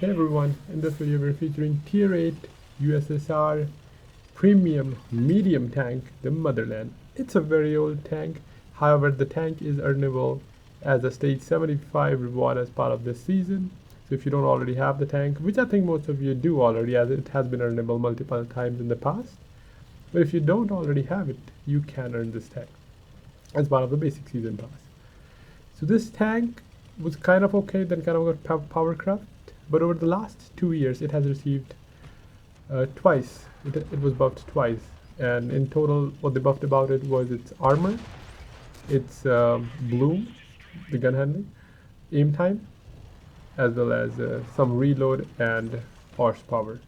Hey everyone, in this video we're featuring Tier 8 USSR Premium Medium Tank, the Motherland. It's a very old tank, however the tank is earnable as a stage 75 reward as part of this season. So if you don't already have the tank, which I think most of you do already as it has been earnable multiple times in the past, but if you don't already have it, you can earn this tank as part of the basic season pass. So this tank was kind of okay, then kind of got power craft, but over the last 2 years it has received twice. It was buffed twice, and in total what they buffed about it was its armor, its bloom, the gun handling, aim time, as well as some reload and horsepower.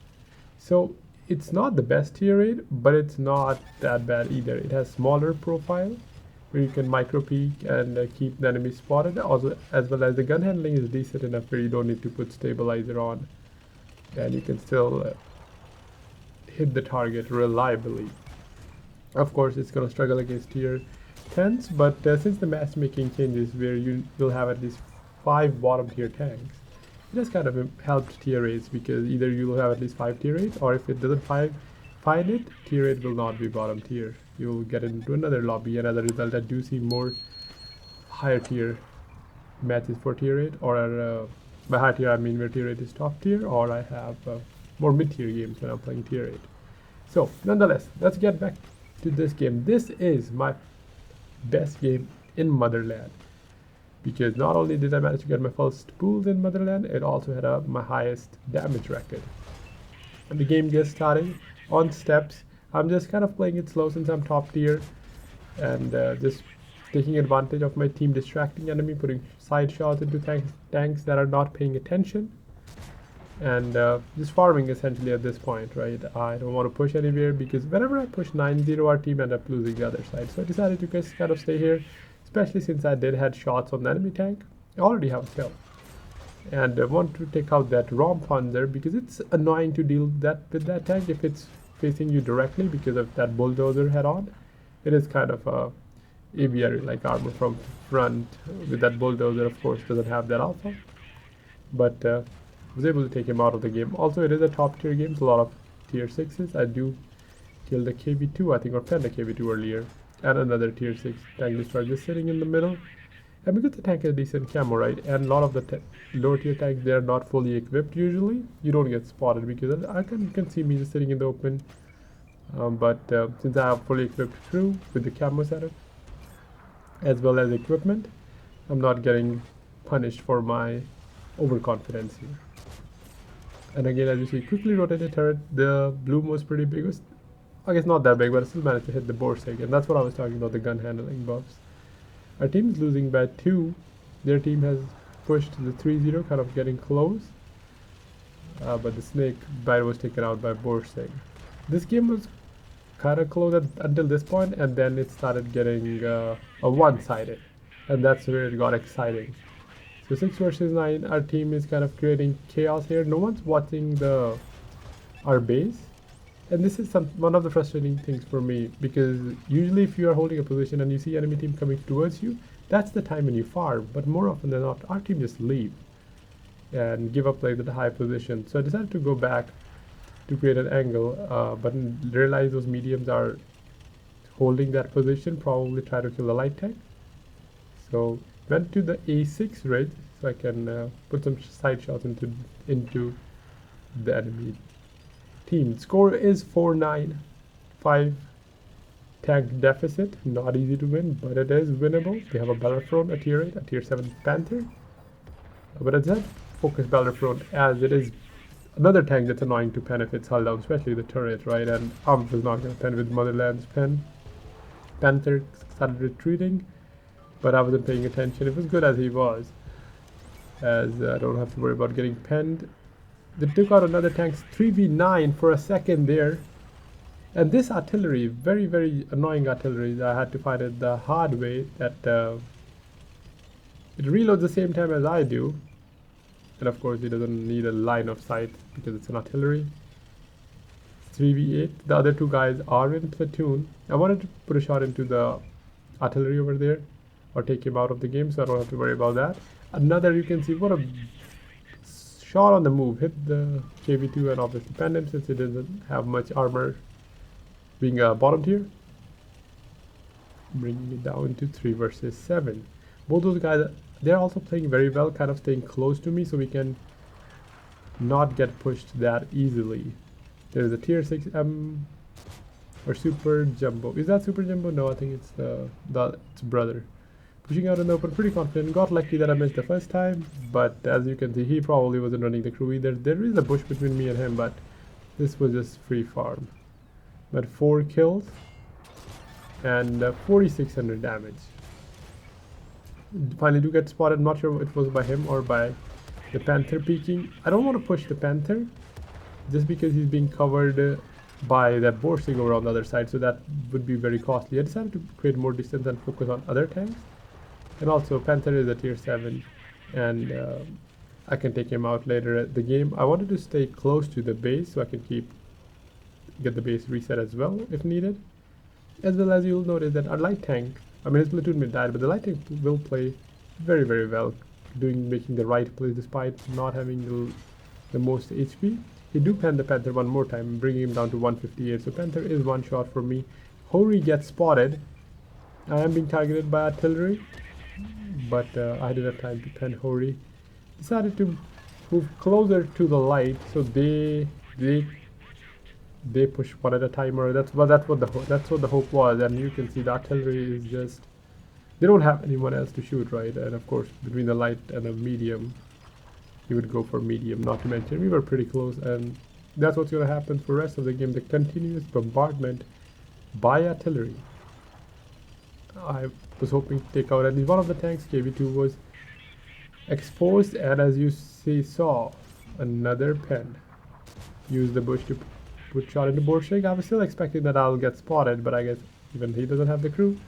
So it's not the best tier 8, but it's not that bad either. It has smaller profile where you can micro peek and keep the enemy spotted, also as well as the gun handling is decent enough where you don't need to put stabilizer on and you can still hit the target reliably. Of course it's going to struggle against tier 10s, but since the matchmaking changes where you will have at least 5 bottom tier tanks, it has kind of helped tier 8s because either you will have at least 5 tier 8s, or if it doesn't find it, tier 8 will not be bottom tier. You will get into another lobby, and as a result I do see more higher tier matches for tier 8, or by high tier I mean where tier 8 is top tier, or I have more mid tier games when I'm playing tier 8. So nonetheless, let's get back to this game. This is my best game in Motherland, because not only did I manage to get my first pools in Motherland, it also had my highest damage record. And the game gets starting on steps. I'm just kind of playing it slow since I'm top tier, and just taking advantage of my team distracting enemy, putting side shots into tanks that are not paying attention, and just farming essentially at this point, right? I don't want to push anywhere because whenever I push 9-0, our team end up losing the other side. So I decided to just kind of stay here, especially since I did had shots on the enemy tank. I already have a kill, and I want to take out that romp Panzer because it's annoying to deal with that tank if it's facing you directly because of that bulldozer head on. It is kind of a aviary like armor from front with that bulldozer. Of course doesn't have that alpha, but was able to take him out of the game. Also, it is a top tier game, so a lot of tier 6s. I do kill the KV2, I think, or pen the KV2 earlier, and another tier 6 tank destroyer just sitting in the middle. And because the tank has decent camo, right, and a lot of the lower tier tanks, they are not fully equipped usually, you don't get spotted because you can see me just sitting in the open. But since I have fully equipped crew with the camo setup as well as equipment, I'm not getting punished for my overconfidence here. And again, as you see, quickly rotated turret, the bloom was pretty big. It was, I guess, not that big, but I still managed to hit the Borsig, and that's what I was talking about, the gun handling buffs. Our team is losing by 2. Their team has pushed the 3-0, kind of getting close. But the snake bite was taken out by Borsig. This game was kind of close until this point, and then it started getting a one-sided. And that's where it got exciting. So 6 versus 9, our team is kind of creating chaos here. No one's watching our base. And this is one of the frustrating things for me, because usually if you are holding a position and you see enemy team coming towards you, that's the time when you farm. But more often than not, our team just leave and give up like the high position. So I decided to go back to create an angle, but realize those mediums are holding that position, probably try to kill the light tank. So went to the A6 ridge so I can put some side shots into the enemy team. Score is 4-9, 5 tank deficit. Not easy to win, but it is winnable. They have a Battlefront, a tier 8, a tier 7 Panther. But I said focus Battlefront as it is another tank that's annoying to pen if it's held down, especially the turret, right? And was not going to pen with Motherland's pen. Panther started retreating, but I wasn't paying attention. It was good as he was, as I don't have to worry about getting penned. They took out another tank's 3v9 for a second there. And this artillery, very, very annoying artillery, I had to find it the hard way, that it reloads the same time as I do. And of course, it doesn't need a line of sight because it's an artillery. 3v8. The other 2 guys are in platoon. I wanted to put a shot into the artillery over there, or take him out of the game, so I don't have to worry about that. Another, you can see what a shot on the move hit the KV2 and obviously penned him since it doesn't have much armor, being a bottom tier, bringing it down to 3 versus 7. Both those guys, they're also playing very well, kind of staying close to me so we can not get pushed that easily. There's a tier 6 M or Super Jumbo. Is that Super Jumbo? No, I think it's its brother. Pushing out in the open, pretty confident. Got lucky that I missed the first time, but as you can see, he probably wasn't running the crew either. There is a bush between me and him, but this was just free farm. But 4 kills and 4,600 damage. Finally do get spotted. I'm not sure if it was by him or by the Panther peeking. I don't want to push the Panther just because he's being covered by that Borsig over on the other side, so that would be very costly. I decided to create more distance and focus on other tanks. And also Panther is a tier 7 and I can take him out later at the game. I wanted to stay close to the base so I can get the base reset as well if needed. As well as you'll notice that our light tank, I mean his platoon mate died, but the light tank will play very very well, making the right plays despite not having the most HP. He do pen the Panther one more time, bringing him down to 158. So Panther is one shot for me. Hori gets spotted. I am being targeted by artillery, but I didn't have time to pen Hori. Decided to move closer to the light, so they push one at a time. Or that's what the hope was. And you can see the artillery is just, they don't have anyone else to shoot, right? And of course, between the light and the medium, he would go for medium. Not to mention we were pretty close, and that's what's going to happen for the rest of the game. The continuous bombardment by artillery. I was hoping to take out at least one of the tanks. KV2 was exposed, and as you saw another pen. Use the bush to put shot into Borsig. I was still expecting that I'll get spotted, but I guess even he doesn't have the crew.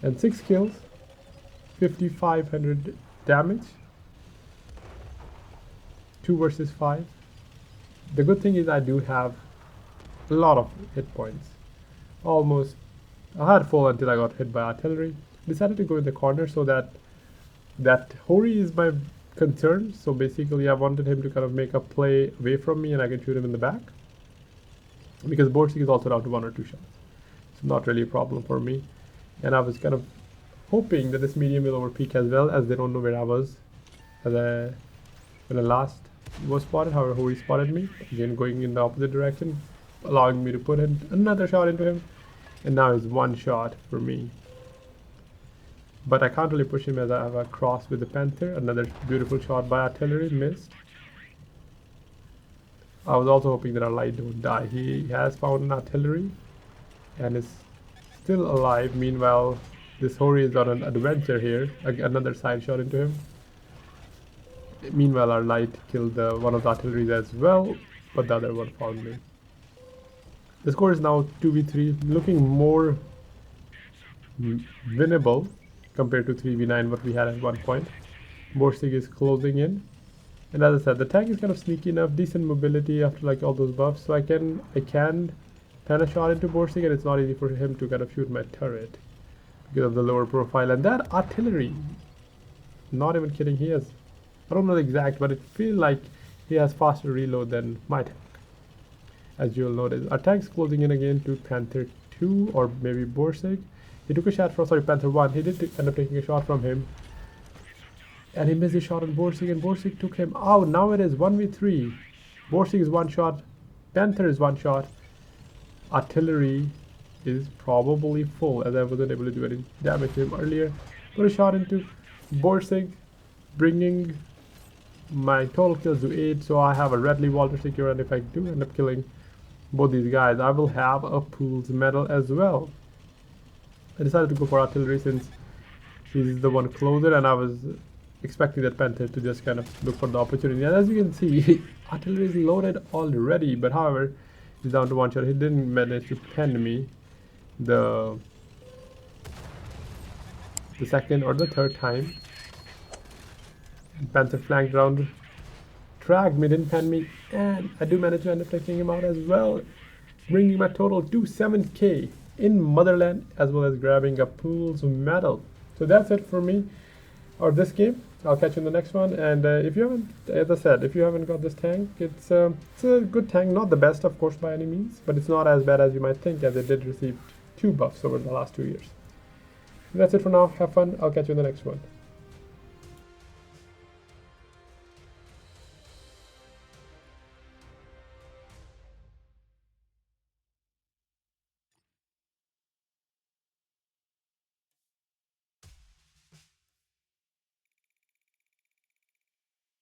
And 6 kills, 5,500 damage. 2 versus 5. The good thing is I do have a lot of hit points. Almost, I had full until I got hit by artillery. Decided to go in the corner so that Hori is my concern. So basically I wanted him to kind of make a play away from me and I can shoot him in the back. Because Borsig is also down to 1 or 2 shots. It's not really a problem for me. And I was kind of hoping that this medium will overpeak as well, as they don't know where I was when I last was spotted. However, Hori spotted me, again going in the opposite direction, allowing me to put in another shot into him, and now it's 1 shot for me. But I can't really push him as I have a cross with the Panther. Another beautiful shot by artillery, missed. I was also hoping that our light don't die. He has found an artillery and is still alive. Meanwhile, this Hori is on an adventure here. Another side shot into him. Meanwhile, our light killed one of the artilleries as well, but the other one found me. The score is now 2v3, looking more winnable compared to 3v9 what we had at one point. Borsig is closing in, and as I said, the tank is kind of sneaky enough, decent mobility after like all those buffs, so I can pen a shot into Borsig, and it's not easy for him to kind of shoot my turret because of the lower profile. And that artillery, not even kidding, he has, I don't know the exact, but it feels like he has faster reload than my tank. As you'll notice, our tank's closing in again to Panther 2 or maybe Borsig. He took a shot from, Panther 1. He did end up taking a shot from him. And he missed a shot on Borsig, and Borsig took him out. Now it is 1v3. Borsig is 1 shot. Panther is 1 shot. Artillery is probably full, as I wasn't able to do any damage to him earlier. Put a shot into Borsig, bringing my total kills to 8, so I have a Redley Walter secure, and if I do end up killing both these guys, I will have a Pool's medal as well. I decided to go for artillery since he's the one closer, and I was expecting that Panther to just kind of look for the opportunity. And as you can see, artillery is loaded already, but however, he's down to 1 shot. He didn't manage to pen me the second or the third time. Panther flanked around, tracked me, didn't pen me, and I do manage to end up taking him out as well, bringing my total to 7k in Motherland, as well as grabbing a Pool's medal. So that's it for me, or this game. I'll catch you in the next one. And if you haven't, as I said, if you haven't got this tank, it's a good tank. Not the best, of course, by any means, but it's not as bad as you might think, as it did receive 2 buffs over the last 2 years. That's it for now. Have fun. I'll catch you in the next one.